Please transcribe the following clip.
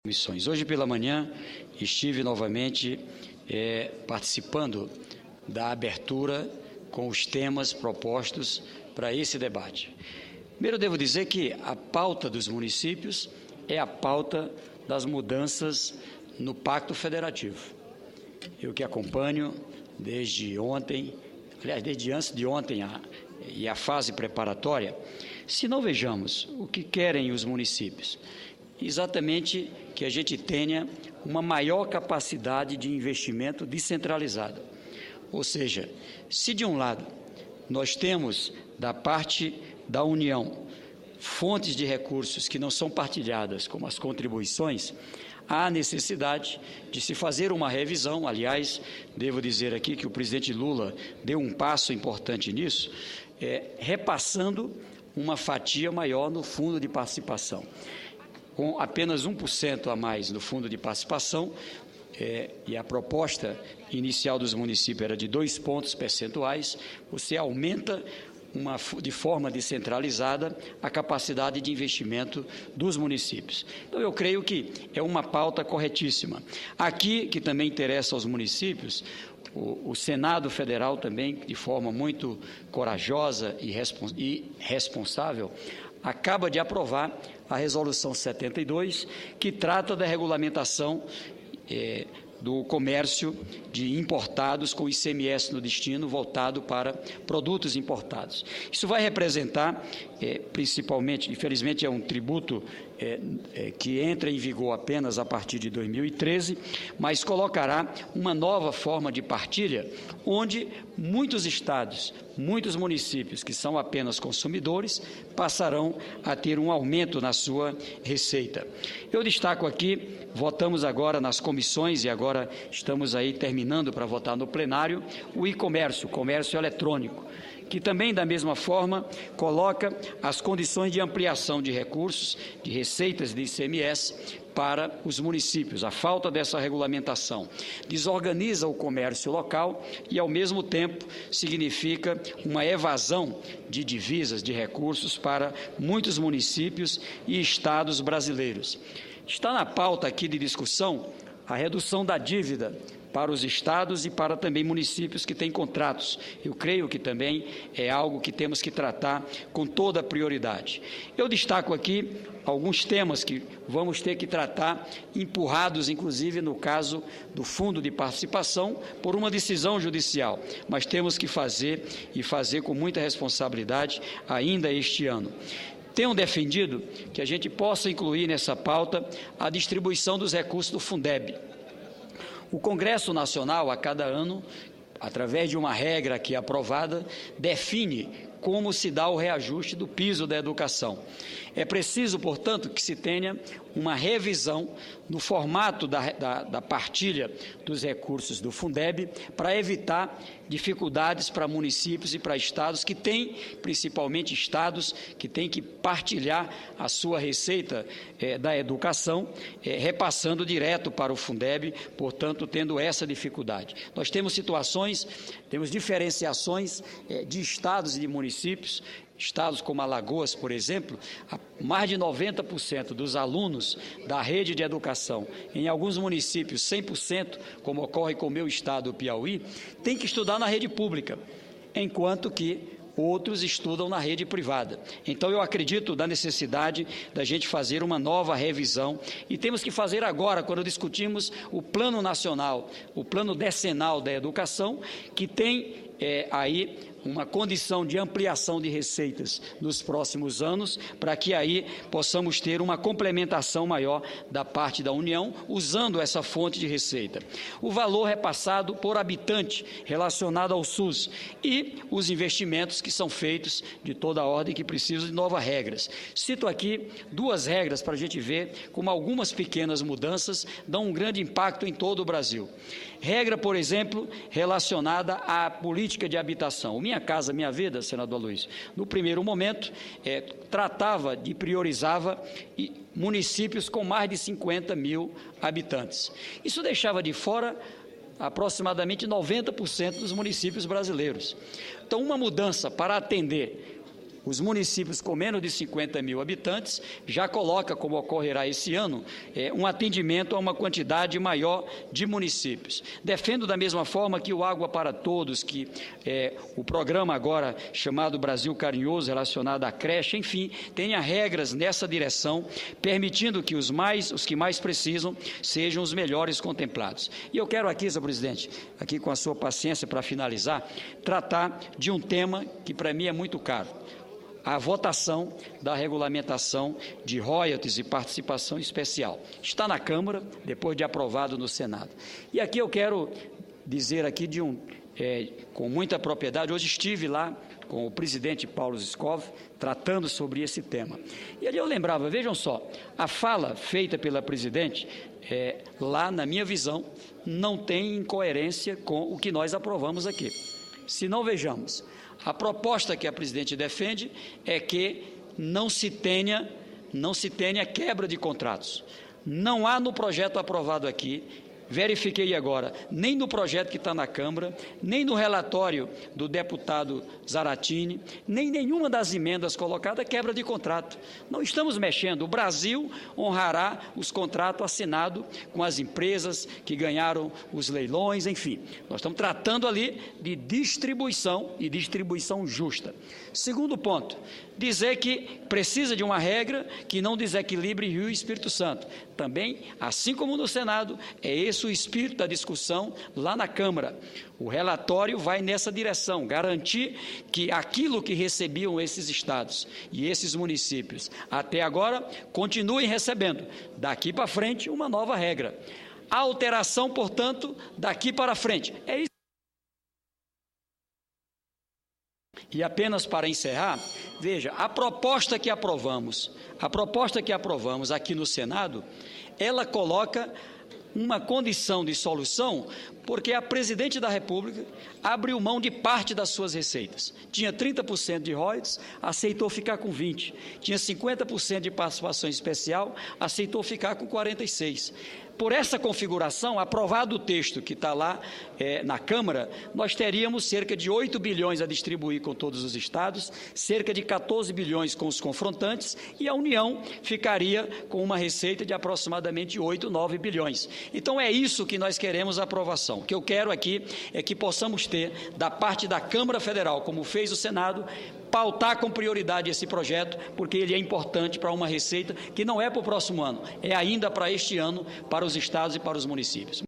Comissões. Hoje pela manhã estive novamente participando da abertura com os temas propostos para esse debate. Primeiro, devo dizer que a pauta dos municípios é a pauta das mudanças no Pacto Federativo. Eu que acompanho desde ontem, aliás, desde antes de ontem e a fase preparatória, se não vejamos o que querem os municípios, exatamente que a gente tenha uma maior capacidade de investimento descentralizada. Ou seja, se de um lado nós temos da parte da União fontes de recursos que não são partilhadas, como as contribuições, há necessidade de se fazer uma revisão. Aliás, devo dizer aqui que o presidente Lula deu um passo importante nisso, repassando uma fatia maior no fundo de participação. Com apenas 1% a mais no fundo de participação, e a proposta inicial dos municípios era de 2 pontos percentuais, você aumenta de forma descentralizada a capacidade de investimento dos municípios. Então, eu creio que é uma pauta corretíssima. Aqui, que também interessa aos municípios, o Senado Federal também, de forma muito corajosa e responsável, acaba de aprovar a Resolução 72, que trata da regulamentação do comércio de importados com ICMS no destino voltado para produtos importados. Isso vai representar, principalmente, infelizmente é um tributo que entra em vigor apenas a partir de 2013, mas colocará uma nova forma de partilha, onde muitos estados, muitos municípios que são apenas consumidores, passarão a ter um aumento na sua receita. Eu destaco aqui, votamos agora nas comissões e agora estamos aí terminando para votar no plenário, o e-comércio, o comércio eletrônico, que também, da mesma forma, coloca as condições de ampliação de recursos, de receitas de ICMS para os municípios. A falta dessa regulamentação desorganiza o comércio local e, ao mesmo tempo, significa uma evasão de divisas, de recursos para muitos municípios e estados brasileiros. Está na pauta aqui de discussão a redução da dívida para os estados e para também municípios que têm contratos. Eu creio que também é algo que temos que tratar com toda a prioridade. Eu destaco aqui alguns temas que vamos ter que tratar, empurrados, inclusive, no caso do fundo de participação, por uma decisão judicial, mas temos que fazer e fazer com muita responsabilidade ainda este ano. Tenho defendido que a gente possa incluir nessa pauta a distribuição dos recursos do Fundeb. O Congresso Nacional, a cada ano, através de uma regra aqui aprovada, define como se dá o reajuste do piso da educação. É preciso, portanto, que se tenha uma revisão no formato da partilha dos recursos do Fundeb para evitar dificuldades para municípios e para estados que têm, principalmente estados, que têm que partilhar a sua receita da educação, repassando direto para o Fundeb, portanto, tendo essa dificuldade. Nós temos situações, temos diferenciações de estados e de municípios. Estados como Alagoas, por exemplo, mais de 90% dos alunos da rede de educação, em alguns municípios 100%, como ocorre com o meu estado, o Piauí, tem que estudar na rede pública, enquanto que outros estudam na rede privada. Então, eu acredito da necessidade da gente fazer uma nova revisão e temos que fazer agora, quando discutimos o Plano Nacional, o Plano Decenal da Educação, que tem aí uma condição de ampliação de receitas nos próximos anos, para que aí possamos ter uma complementação maior da parte da União, usando essa fonte de receita. O valor repassado por habitante relacionado ao SUS e os investimentos que são feitos de toda a ordem que precisam de novas regras. Cito aqui 2 regras para a gente ver como algumas pequenas mudanças dão um grande impacto em todo o Brasil. Regra, por exemplo, relacionada à política de habitação. Minha Casa Minha Vida, senador Luiz, no primeiro momento, priorizava municípios com mais de 50 mil habitantes. Isso deixava de fora aproximadamente 90% dos municípios brasileiros. Então, uma mudança para atender os municípios com menos de 50 mil habitantes, já coloca, como ocorrerá esse ano, um atendimento a uma quantidade maior de municípios. Defendo da mesma forma que o Água para Todos, que o programa agora chamado Brasil Carinhoso, relacionado à creche, enfim, tenha regras nessa direção, permitindo que os que mais precisam sejam os melhores contemplados. E eu quero aqui, senhor presidente, aqui com a sua paciência para finalizar, tratar de um tema que para mim é muito caro: a votação da regulamentação de royalties e participação especial. Está na Câmara, depois de aprovado no Senado. E aqui eu quero dizer aqui com muita propriedade, hoje estive lá com o presidente Paulo Skov, tratando sobre esse tema. E ali eu lembrava, vejam só, a fala feita pela presidente, lá na minha visão, não tem incoerência com o que nós aprovamos aqui. Se não, vejamos, a proposta que a presidente defende é que não se tenha quebra de contratos. Não há no projeto aprovado aqui, verifiquei agora, nem no projeto que está na Câmara, nem no relatório do deputado Zaratini, nem nenhuma das emendas colocadas quebra de contrato. Não estamos mexendo. O Brasil honrará os contratos assinados com as empresas que ganharam os leilões, enfim. Nós estamos tratando ali de distribuição e distribuição justa. Segundo ponto, dizer que precisa de uma regra que não desequilibre Rio e Espírito Santo. Também, assim como no Senado, é esse o espírito da discussão lá na Câmara. O relatório vai nessa direção, garantir que aquilo que recebiam esses estados e esses municípios até agora continuem recebendo. Daqui para frente, uma nova regra. A alteração, portanto, daqui para frente. É isso. E apenas para encerrar, veja, a proposta que aprovamos aqui no Senado, ela coloca uma condição de solução, porque a presidente da República abriu mão de parte das suas receitas. Tinha 30% de royalties, aceitou ficar com 20%. Tinha 50% de participação especial, aceitou ficar com 46%. Por essa configuração, aprovado o texto que está lá na Câmara, nós teríamos cerca de 8 bilhões a distribuir com todos os estados, cerca de 14 bilhões com os confrontantes, e a União ficaria com uma receita de aproximadamente 8, 9 bilhões. Então, é isso que nós queremos a aprovação. O que eu quero aqui é que possamos ter, da parte da Câmara Federal, como fez o Senado, pautar com prioridade esse projeto, porque ele é importante para uma receita que não é para o próximo ano, é ainda para este ano, para os estados e para os municípios.